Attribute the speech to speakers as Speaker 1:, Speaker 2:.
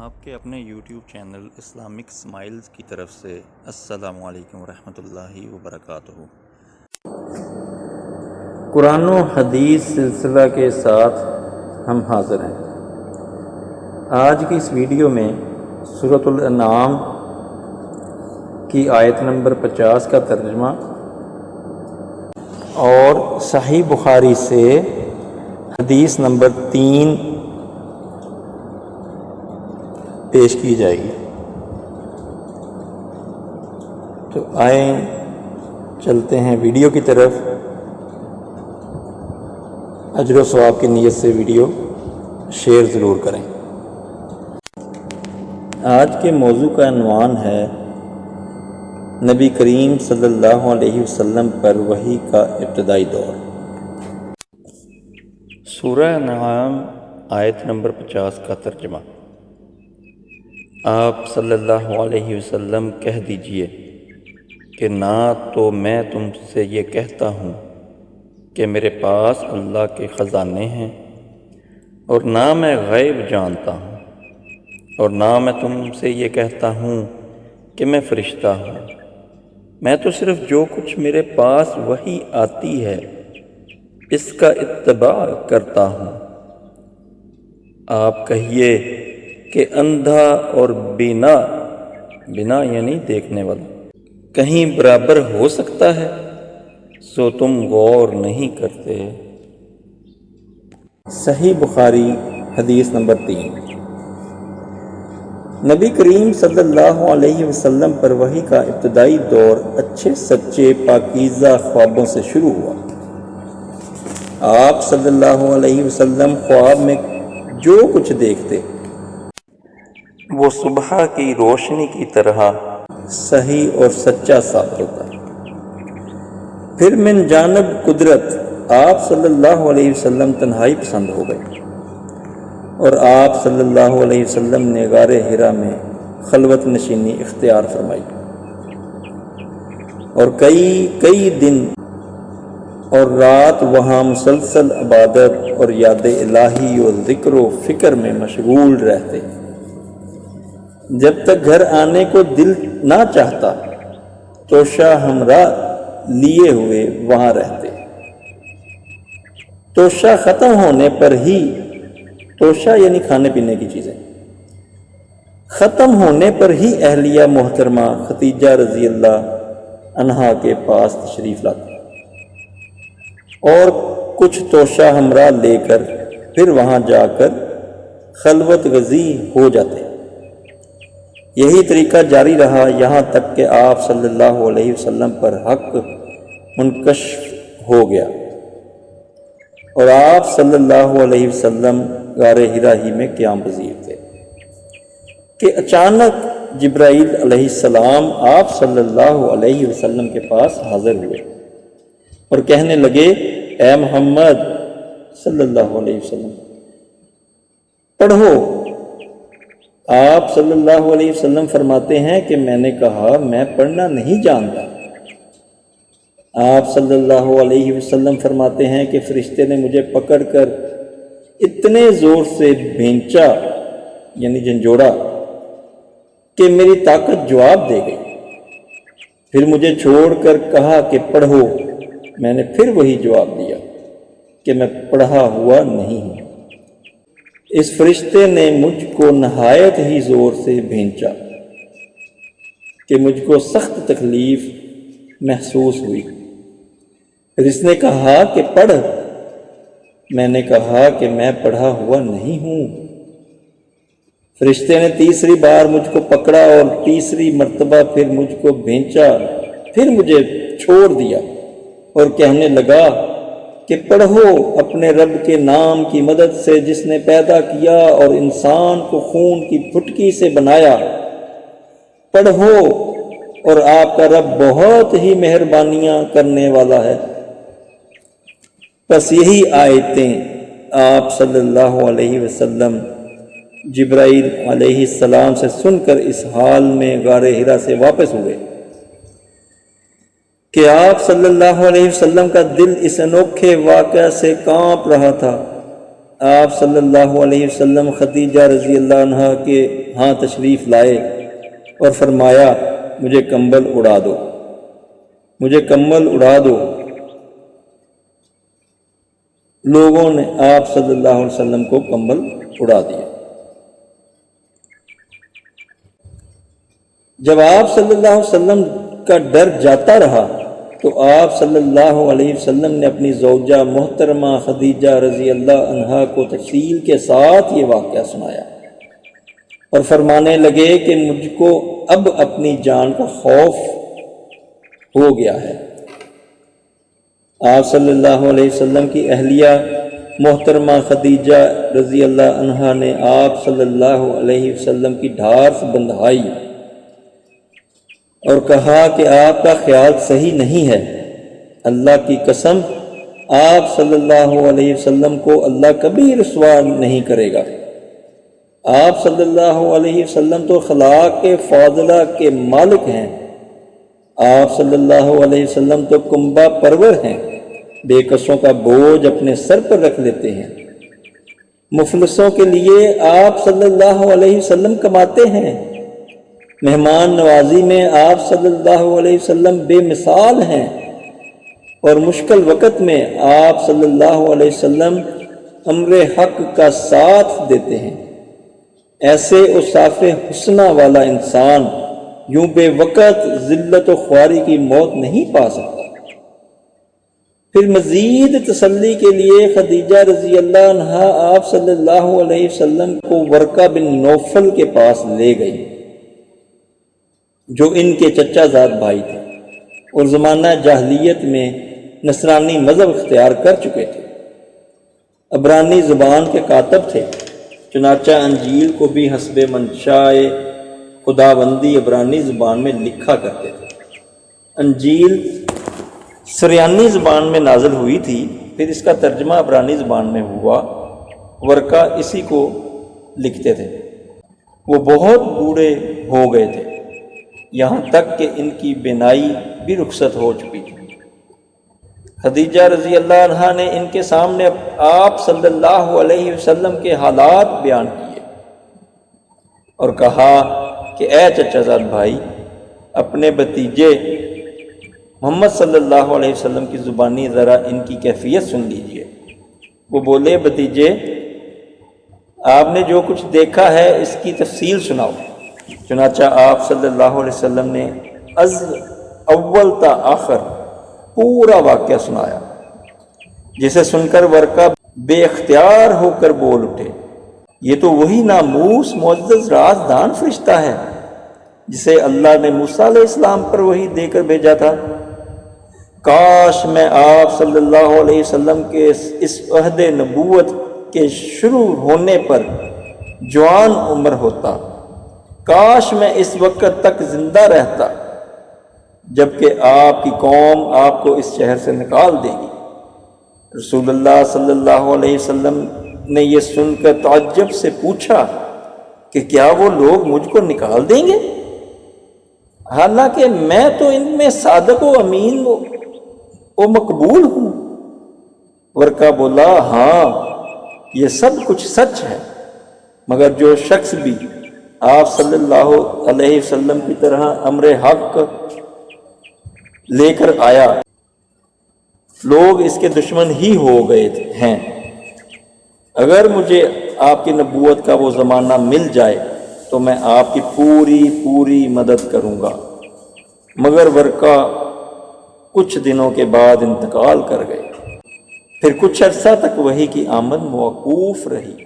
Speaker 1: آپ کے اپنے یوٹیوب چینل اسلامک اسمائلز کی طرف سے السلام علیکم ورحمۃ اللہ وبرکاتہ۔
Speaker 2: قرآن و حدیث سلسلہ کے ساتھ ہم حاضر ہیں۔ آج کی اس ویڈیو میں سورۃ الانعام کی آیت نمبر 50 کا ترجمہ اور صحیح بخاری سے حدیث نمبر 3 پیش کی جائے گی۔ تو آئیں چلتے ہیں ویڈیو کی طرف۔ اجر و ثواب کی نیت سے ویڈیو شیئر ضرور کریں۔ آج کے موضوع کا عنوان ہے نبی کریم صلی اللہ علیہ وسلم پر وحی کا ابتدائی دور۔
Speaker 1: سورہ انعام آیت نمبر 50 کا ترجمہ۔ آپ صلی اللہ علیہ وسلم کہہ دیجئے کہ نہ تو میں تم سے یہ کہتا ہوں کہ میرے پاس اللہ کے خزانے ہیں، اور نہ میں غیب جانتا ہوں، اور نہ میں تم سے یہ کہتا ہوں کہ میں فرشتہ ہوں۔ میں تو صرف جو کچھ میرے پاس وحی آتی ہے اس کا اتباع کرتا ہوں۔ آپ کہیے کہ اندھا اور بینا یعنی دیکھنے والا کہیں برابر ہو سکتا ہے؟ سو تم غور نہیں کرتے۔
Speaker 2: صحیح بخاری حدیث نمبر 3۔ نبی کریم صلی اللہ علیہ وسلم پر وحی کا ابتدائی دور اچھے سچے پاکیزہ خوابوں سے شروع ہوا۔ آپ صلی اللہ علیہ وسلم خواب میں جو کچھ دیکھتے
Speaker 1: وہ صبح کی روشنی کی طرح
Speaker 2: صحیح اور سچا ثابت ہوتا ہے۔ پھر من جانب قدرت آپ صلی اللہ علیہ وسلم تنہائی پسند ہو گئے، اور آپ صلی اللہ علیہ وسلم نے غار حرا میں خلوت نشینی اختیار فرمائی، اور کئی دن اور رات وہاں مسلسل عبادت اور یاد الہی اور ذکر و فکر میں مشغول رہتے۔ جب تک گھر آنے کو دل نہ چاہتا توشہ ہمراہ لیے ہوئے وہاں رہتے۔ توشہ ختم ہونے پر ہی، توشہ یعنی کھانے پینے کی چیزیں، ختم ہونے پر ہی اہلیہ محترمہ خدیجہ رضی اللہ عنہا کے پاس تشریف لاتے اور کچھ توشہ ہمراہ لے کر پھر وہاں جا کر خلوت گزی ہو جاتے۔ یہی طریقہ جاری رہا یہاں تک کہ آپ صلی اللہ علیہ وسلم پر حق منکشف ہو گیا، اور آپ صلی اللہ علیہ وسلم غار حرا ہی میں قیام پذیر تھے کہ اچانک جبرائیل علیہ السلام آپ صلی اللہ علیہ وسلم کے پاس حاضر ہوئے اور کہنے لگے، اے محمد صلی اللہ علیہ وسلم پڑھو۔ آپ صلی اللہ علیہ وسلم فرماتے ہیں کہ میں نے کہا میں پڑھنا نہیں جانتا۔ آپ صلی اللہ علیہ وسلم فرماتے ہیں کہ فرشتے نے مجھے پکڑ کر اتنے زور سے بھینچا یعنی جھنجھوڑا کہ میری طاقت جواب دے گئی۔ پھر مجھے چھوڑ کر کہا کہ پڑھو۔ میں نے پھر وہی جواب دیا کہ میں پڑھا ہوا نہیں ہوں۔ اس فرشتے نے مجھ کو نہایت ہی زور سے بھینچا کہ مجھ کو سخت تکلیف محسوس ہوئی۔ پھر اس نے کہا کہ پڑھ۔ میں نے کہا کہ میں پڑھا ہوا نہیں ہوں۔ فرشتے نے تیسری بار مجھ کو پکڑا اور تیسری مرتبہ پھر مجھ کو بھینچا، پھر مجھے چھوڑ دیا اور کہنے لگا کہ پڑھو اپنے رب کے نام کی مدد سے جس نے پیدا کیا اور انسان کو خون کی پھٹکی سے بنایا۔ پڑھو اور آپ کا رب بہت ہی مہربانیاں کرنے والا ہے۔ بس یہی آیتیں آپ صلی اللہ علیہ وسلم جبرائیل علیہ السلام سے سن کر اس حال میں غار حرا سے واپس ہوئے کہ آپ صلی اللہ علیہ وسلم کا دل اس انوکھے واقعہ سے کانپ رہا تھا آپ صلی اللہ علیہ وسلم خدیجہ رضی اللہ عنہا کے ہاں تشریف لائے اور فرمایا مجھے کمبل اڑا دو، مجھے کمبل اڑا دو۔ لوگوں نے آپ صلی اللہ علیہ وسلم کو کمبل اڑا دیا۔ جب آپ صلی اللہ علیہ وسلم کا ڈر جاتا رہا تو آپ صلی اللہ علیہ وسلم نے اپنی زوجہ محترمہ خدیجہ رضی اللہ عنہا کو تفصیل کے ساتھ یہ واقعہ سنایا اور فرمانے لگے کہ مجھ کو اب اپنی جان کا خوف ہو گیا ہے۔ آپ صلی اللہ علیہ وسلم کی اہلیہ محترمہ خدیجہ رضی اللہ عنہا نے آپ صلی اللہ علیہ وسلم کی ڈھارس بندھائی اور کہا کہ آپ کا خیال صحیح نہیں ہے، اللہ کی قسم آپ صلی اللہ علیہ وسلم کو اللہ کبھی رسوا نہیں کرے گا۔ آپ صلی اللہ علیہ وسلم تو اخلاق کے فاضلہ کے مالک ہیں، آپ صلی اللہ علیہ وسلم تو کنبہ پرور ہیں، بے کسوں کا بوجھ اپنے سر پر رکھ لیتے ہیں، مفلسوں کے لیے آپ صلی اللہ علیہ وسلم کماتے ہیں، مہمان نوازی میں آپ صلی اللہ علیہ وسلم بے مثال ہیں، اور مشکل وقت میں آپ صلی اللہ علیہ وسلم امر حق کا ساتھ دیتے ہیں۔ ایسے اوصاف حسنہ والا انسان یوں بے وقت ذلت و خواری کی موت نہیں پا سکتا۔ پھر مزید تسلی کے لیے خدیجہ رضی اللہ عنہا آپ صلی اللہ علیہ وسلم کو ورقہ بن نوفل کے پاس لے گئی جو ان کے چچا زاد بھائی تھے اور زمانہ جاہلیت میں نصرانی مذہب اختیار کر چکے تھے، عبرانی زبان کے کاتب تھے، چنانچہ انجیل کو بھی حسب منشائے خداوندی عبرانی زبان میں لکھا کرتے تھے۔ انجیل سریانی زبان میں نازل ہوئی تھی، پھر اس کا ترجمہ عبرانی زبان میں ہوا، ورقہ اسی کو لکھتے تھے۔ وہ بہت بوڑھے ہو گئے تھے، یہاں تک کہ ان کی بینائی بھی رخصت ہو چکی تھی۔ خدیجہ رضی اللہ عنہا نے ان کے سامنے آپ صلی اللہ علیہ وسلم کے حالات بیان کیے اور کہا کہ اے چچا زاد بھائی، اپنے بھتیجے محمد صلی اللہ علیہ وسلم کی زبانی ذرا ان کی کیفیت سن لیجئے۔ وہ بولے بھتیجے، آپ نے جو کچھ دیکھا ہے اس کی تفصیل سناؤ۔ چنانچہ آپ صلی اللہ علیہ وسلم نے از اول تا آخر پورا واقعہ سنایا، جسے سن کر ورقہ بے اختیار ہو کر بول اٹھے، یہ تو وہی ناموس معزز رازدان فرشتہ ہے جسے اللہ نے موسیٰ علیہ السلام پر وحی دے کر بھیجا تھا۔ کاش میں آپ صلی اللہ علیہ وسلم کے اس عہد نبوت کے شروع ہونے پر جوان عمر ہوتا، کاش میں اس وقت تک زندہ رہتا جبکہ آپ کی قوم آپ کو اس شہر سے نکال دے گی۔ رسول اللہ صلی اللہ علیہ وسلم نے یہ سن کر تعجب سے پوچھا کہ کیا وہ لوگ مجھ کو نکال دیں گے، حالانکہ میں تو ان میں صادق و امین و مقبول ہوں۔ ورقہ بولا، ہاں یہ سب کچھ سچ ہے، مگر جو شخص بھی آپ صلی اللہ علیہ وسلم کی طرح امر حق لے کر آیا، لوگ اس کے دشمن ہی ہو گئے ہیں۔ اگر مجھے آپ کی نبوت کا وہ زمانہ مل جائے تو میں آپ کی پوری مدد کروں گا، مگر ورقہ کچھ دنوں کے بعد انتقال کر گئے۔ پھر کچھ عرصہ تک وحی کی آمد موقوف رہی۔